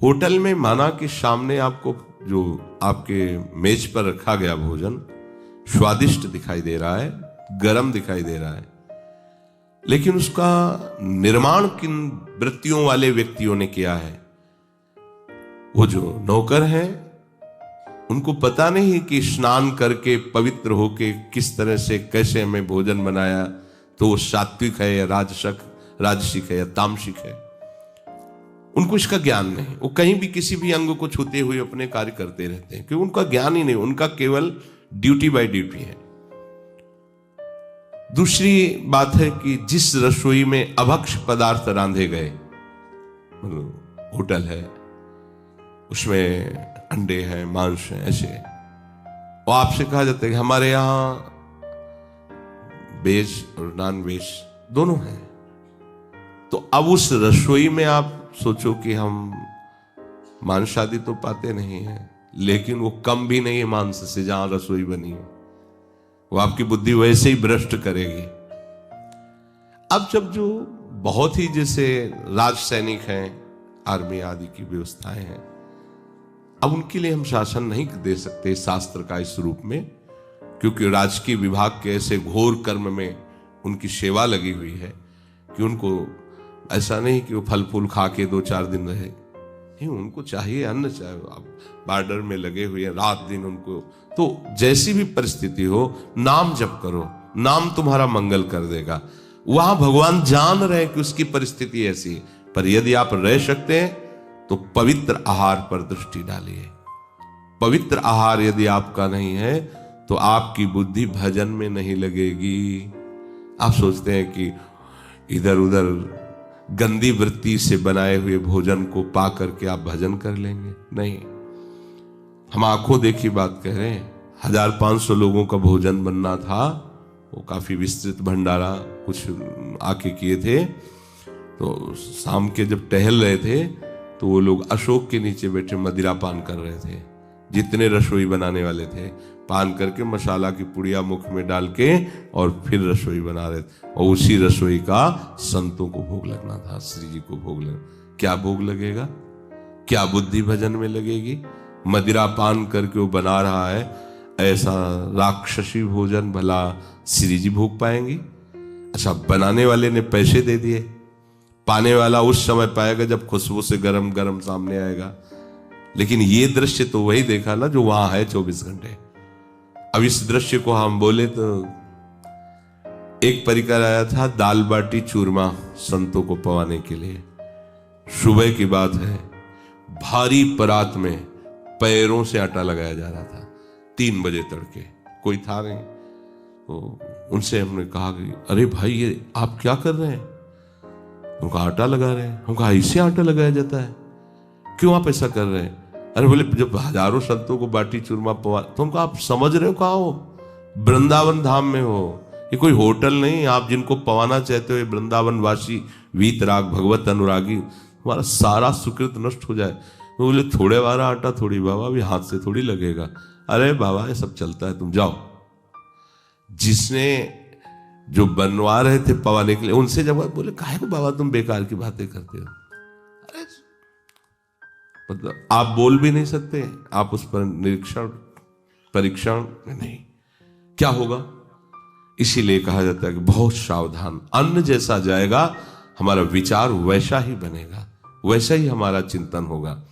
Hotel में माना कि सामने आपको जो आपके मेज पर रखा गया भोजन स्वादिष्ट दिखाई दे रहा है, गर्म दिखाई दे रहा है, लेकिन उसका निर्माण किन वृत्तियों वाले व्यक्तियों ने किया है? वो जो नौकर हैं उनको पता नहीं कि स्नान करके पवित्र होके किस तरह से कैसे हमें भोजन बनाया, तो वो सात्विक है या राजसिक है या तामसिक है। उनको इसका ज्ञान नहीं। वो कहीं भी किसी भी अंग को छूते हुए अपने कार्य करते रहते हैं, क्योंकि उनका ज्ञान ही नहीं, उनका केवल ड्यूटी बाय ड्यूटी है। दूसरी बात है कि जिस रसोई में अभक्ष पदार्थ रांधे गए, होटल है, उसमें अंडे हैं, मांस है, ऐसे, और आपसे कहा जाता है कि हमारे यहां वेज और नॉन वेज दोनों हैं, तो अब उस रसोई में आप सोचो कि हम मांस आदि तो पाते नहीं है, लेकिन वो कम भी नहीं है मांस से जहां रसोई बनी है। वो आपकी बुद्धि वैसे ही भ्रष्ट करेगी। अब जब जो बहुत ही जैसे राज सैनिक हैं, आर्मी आदि की व्यवस्थाएं हैं, अब उनके लिए हम शासन नहीं दे सकते शास्त्र का इस रूप में, क्योंकि राजकीय विभाग के ऐसे घोर कर्म में उनकी सेवा लगी हुई है कि उनको ऐसा नहीं कि वो फल फूल खा के 2-4 दिन रहे, नहीं, उनको चाहिए अन्न, चाहे आप बॉर्डर में लगे हुए रात दिन उनको। तो जैसी भी परिस्थिति हो, नाम जप करो, नाम तुम्हारा मंगल कर देगा। वहां भगवान जान रहे कि उसकी परिस्थिति ऐसी है, पर यदि आप रह सकते हैं तो पवित्र आहार पर दृष्टि डालिए। पवित्र आहार यदि आपका नहीं है तो आपकी बुद्धि भजन में नहीं लगेगी। आप सोचते हैं कि इधर उधर गंदी वृत्ति से बनाए हुए भोजन को पा करके आप भजन कर लेंगे, नहीं। हम आंखों देखी बात कह रहे हैं। 1500 लोगों का भोजन बनना था, वो काफी विस्तृत भंडारा कुछ आके किए थे। तो शाम के जब टहल रहे थे तो वो लोग अशोक के नीचे बैठे मदिरा पान कर रहे थे। जितने रसोई बनाने वाले थे पान करके मसाला की पुड़िया मुख में डाल के और फिर रसोई बना रहे थे, और उसी रसोई का संतों को भोग लगना था, श्री जी को भोग लगना। क्या भोग लगेगा? क्या बुद्धि भजन में लगेगी? मदिरा पान करके वो बना रहा है, ऐसा राक्षसी भोजन भला श्री जी भोग पाएंगी? अच्छा, बनाने वाले ने पैसे दे दिए, पाने वाला उस समय पाएगा जब खुशबू से गरम गरम सामने आएगा। लेकिन ये दृश्य तो वही देखा ना जो वहां है 24 घंटे। अब इस दृश्य को हम बोले तो एक परिकर आया था दाल बाटी चूरमा संतों को पवाने के लिए। सुबह की बात है, भारी परात में पैरों से आटा लगाया जा रहा था। 3 बजे तड़के, कोई था नहीं। तो उनसे हमने कहा कि अरे भाई ये आप क्या कर रहे हैं? उनका आटा लगा रहे हैं। हम कहा इससे आटा लगाया जाता है, क्यों आप ऐसा कर रहे हैं? अरे बोले जब हजारों संतों को बाटी चूरमा पवा, तो उनको आप समझ रहे हो कहाँ हो? वृंदावन धाम में हो, ये कोई होटल नहीं। आप जिनको पवाना चाहते हो वृंदावन वासी वीतराग भगवत अनुरागी, हमारा सारा सुकृत नष्ट हो जाए। तो बोले थोड़े वाला आटा थोड़ी बाबा, अभी हाथ से थोड़ी लगेगा। अरे बाबा ये सब चलता है, तुम जाओ। जिसने जो बनवा रहे थे पवाने के लिए, उनसे जब बोले काहे को बाबा तुम बेकार की बातें करते हो? अरे मतलब आप बोल भी नहीं सकते, आप उस पर निरीक्षण परीक्षण में नहीं, क्या होगा? इसीलिए कहा जाता है कि बहुत सावधान। अन्न जैसा जाएगा हमारा विचार वैसा ही बनेगा, वैसा ही हमारा चिंतन होगा।